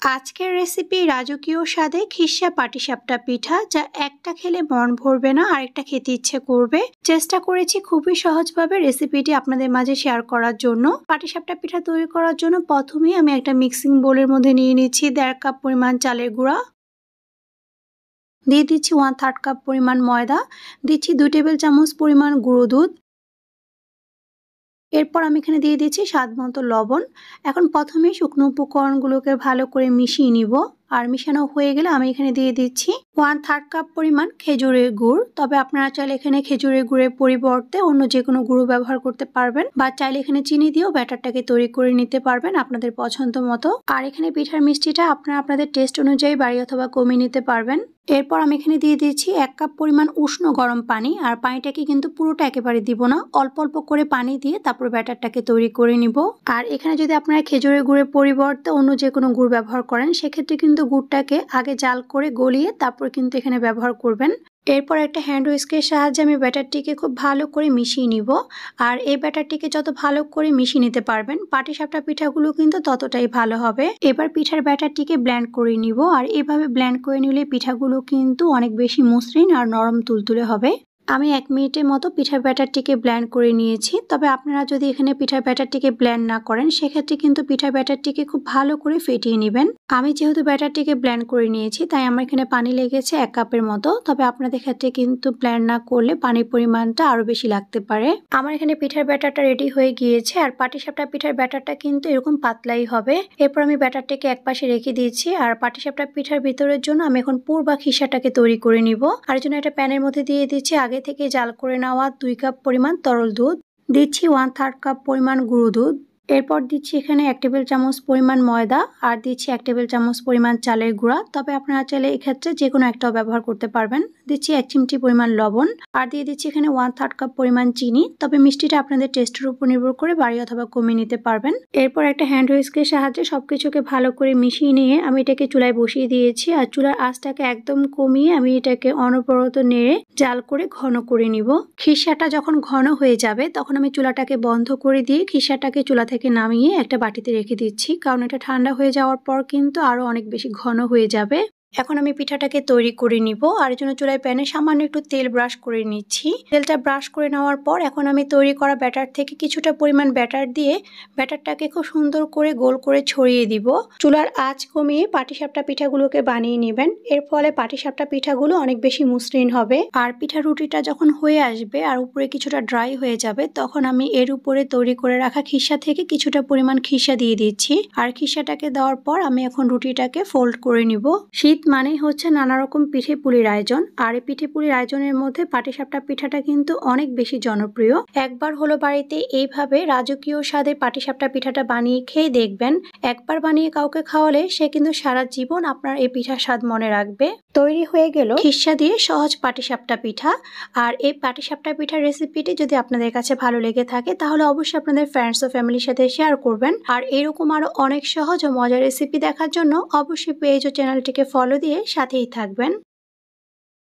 আজকের রেসিপি রাজকীয় স্বাদে খিরসা পাটিসাপটা পিঠা, যা একটা খেলে মন ভরবে না, আরেকটা খেতে ইচ্ছে করবে। চেষ্টা করেছি খুবই সহজভাবে রেসিপিটি আপনাদের মাঝে শেয়ার করার জন্য। পাটিসাপটা পিঠা তৈরি করার জন্য প্রথমেই আমি একটা মিক্সিং বোলের মধ্যে নিয়ে নিচ্ছি 1.5 কাপ পরিমাণ চালের গুঁড়া, দিয়ে দিচ্ছি 1/3 কাপ পরিমাণ ময়দা, দিচ্ছি 2 টেবিল চামচ পরিমাণ গুঁড়ো দুধ। এরপর আমি এখানে দিয়ে দিচ্ছি স্বাদ মতো লবণ। এখন প্রথমেই শুকনো উপকরণগুলোকে ভালো করে মিশিয়ে নিব। আর মিশানো হয়ে গেলে আমি এখানে দিয়ে দিচ্ছি 1/3 কাপ পরিমাণ খেজুরের গুড়। তবে আপনারা চাইলে এখানে খেজুরের গুড়ের পরিবর্তে অন্য যে কোনো গুঁড়ো ব্যবহার করতে পারবেন, বা চাইলে এখানে চিনি দিয়েও ব্যাটারটাকে তৈরি করে নিতে পারবেন আপনাদের পছন্দ মতো। আর এখানে পিঠার মিষ্টিটা আপনারা আপনাদের টেস্ট অনুযায়ী বাড়িয়ে অথবা কমিয়ে নিতে পারবেন। এরপর আমি এখানে দিয়ে দিচ্ছি 1 কাপ পরিমাণ উষ্ণ গরম পানি। আর পানিটাকে কিন্তু পুরোটা একেবারে দিব না, অল্প অল্প করে পানি দিয়ে তারপর ব্যাটারটাকে তৈরি করে নিব। আর এখানে যদি আপনারা খেজুরের গুড়ের পরিবর্তে অন্য যে কোনো গুড় ব্যবহার করেন, সেক্ষেত্রে কিন্তু গুড়টাকে আগে জাল করে গলিয়ে তারপর কিন্তু এখানে ব্যবহার করবেন। এরপর একটা হ্যান্ড হুইস্কের সাহায্যে আমি ব্যাটারটিকে খুব ভালো করে মিশিয়ে নিব। আর এই ব্যাটারটিকে যত ভালো করে মিশিয়ে নিতে পারবেন, পাটিসাপটা পিঠাগুলো কিন্তু ততটাই ভালো হবে। এবার পিঠার ব্যাটারটিকে ব্লেন্ড করে নিব। আর এভাবে ব্লেন্ড করে নিলে পিঠাগুলো কিন্তু অনেক বেশি মসৃণ আর নরম তুলতুলে হবে। আমি 1 মিনিটের মতো পিঠার ব্যাটারটিকে ব্লেন্ড করে নিয়েছি। তবে আপনারা যদি এখানে পিঠার ব্যাটারটিকে ব্লেন্ড না করেন, সেক্ষেত্রে কিন্তু পিঠার ব্যাটারটিকে খুব ভালো করে ফেটিয়ে নেবেন। আমি যেহেতু ব্যাটারটিকে ব্লেন্ড করে নিয়েছি, তাই আমার এখানে পানি লেগেছে 1 কাপের মতো। তবে আপনাদের ক্ষেত্রে কিন্তু ব্লেন্ড না করলে পানির পরিমাণটা আরো বেশি লাগতে পারে। আমার এখানে পিঠার ব্যাটারটা রেডি হয়ে গিয়েছে। আর পাটিসাপটা পিঠার ব্যাটারটা কিন্তু এরকম পাতলাই হবে। এরপর আমি ব্যাটারটিকে একপাশে রেখে দিয়েছি। আর পাটিসাপটা পিঠার ভিতরের জন্য আমি এখন পুর বা খিসাটাকে তৈরি করে নিব। আর জন্য একটা প্যানের মধ্যে দিয়ে দিচ্ছি আগে থেকে জাল করে নেওয়া 2 কাপ পরিমাণ তরল দুধ, দিচ্ছি 1/3 কাপ পরিমাণ গুঁড়ো দুধ। এরপর দিচ্ছি এখানে 1 টেবিল চামচ পরিমাণ ময়দা, আর দিচ্ছি 1 টেবিল চামচ পরিমাণ চালের গুঁড়া। তবে আপনারা চাইলে এক্ষেত্রে যে কোনো একটাও ব্যবহার করতে পারবেন। দিচ্ছি 1 চিমটি পরিমাণ লবণ, আর দিয়ে দিচ্ছি এখানে 1/3 কাপ পরিমাণ চিনি। তবে মিষ্টিটা আপনাদের টেস্টের উপর নির্ভর করে বাড়িয়ে অথবা কমিয়ে নিতে পারবেন। এরপর একটা হ্যান্ড হুইস্কের সাহায্যে সবকিছুকে ভালো করে মিশিয়ে নিয়ে আমি এটাকে চুলায় বসিয়ে দিয়েছি। আর চুলার আঁচটাকে একদম কমিয়ে আমি এটাকে অনবরত নেড়ে জাল করে ঘন করে নিব। খিসাটা যখন ঘন হয়ে যাবে, তখন আমি চুলাটাকে বন্ধ করে দিয়ে খিসাটাকে চুলা থেকে নামিয়ে একটা বাটিতে রেখে দিচ্ছি, কারণ এটা ঠান্ডা হয়ে যাওয়ার পর কিন্তু আরো অনেক বেশি ঘন হয়ে যাবে। এখন আমি পিঠাটাকে তৈরি করে নিব। আর এর জন্য চুলায় প্যানে সামান্য একটু তেল ব্রাশ করে নিচ্ছি। তেলটা ব্রাশ করে নেওয়ার পর এখন আমি তৈরি করা ব্যাটার থেকে কিছুটা পরিমাণ ব্যাটার দিয়ে ব্যাটারটাকে খুব সুন্দর করে গোল করে ছড়িয়ে দিব। চুলার আঁচ কমিয়ে পাটিসাপটা পিঠাগুলোকে বানিয়ে নেবেন। এর ফলে পাটিসাপটা পিঠাগুলো অনেক বেশি মসৃণ হবে। আর পিঠা রুটিটা যখন হয়ে আসবে আর উপরে কিছুটা ড্রাই হয়ে যাবে, তখন আমি এর উপরে তৈরি করে রাখা খিসা থেকে কিছুটা পরিমাণ খিসা দিয়ে দিচ্ছি। আর খিসাটাকে দেওয়ার পর আমি এখন রুটিটাকে ফোল্ড করে নিব। শীত মানেই হচ্ছে নানা রকম পিঠে পুলির আয়োজন। আর এই পিঠে পুলির আয়োজনের মধ্যে পাটিসাপটা পিঠাটা কিন্তু অনেক বেশি জনপ্রিয়। একবার হলো বাড়িতে এইভাবে রাজকীয় স্বাদে পাটিসাপটা পিঠাটা বানিয়ে খেয়ে দেখবেন। একবার বানিয়ে কাউকে খাওয়ালে সে কিন্তু সারা জীবন আপনার এই পিঠার স্বাদ মনে রাখবে। তৈরি হয়ে গেল খিসা দিয়ে সহজ পাটিসাপটা পিঠা। আর এই পাটিসাপটা পিঠার রেসিপিটি যদি আপনাদের কাছে ভালো লেগে থাকে, তাহলে অবশ্যই আপনাদের ফ্রেন্ডস ও ফ্যামিলির সাথে শেয়ার করবেন। আর এরকম আরো অনেক সহজ ও মজার রেসিপি দেখার জন্য অবশ্যই পেজ ও চ্যানেলটিকে ফলো দিয়ে সাথেই থাকবেন।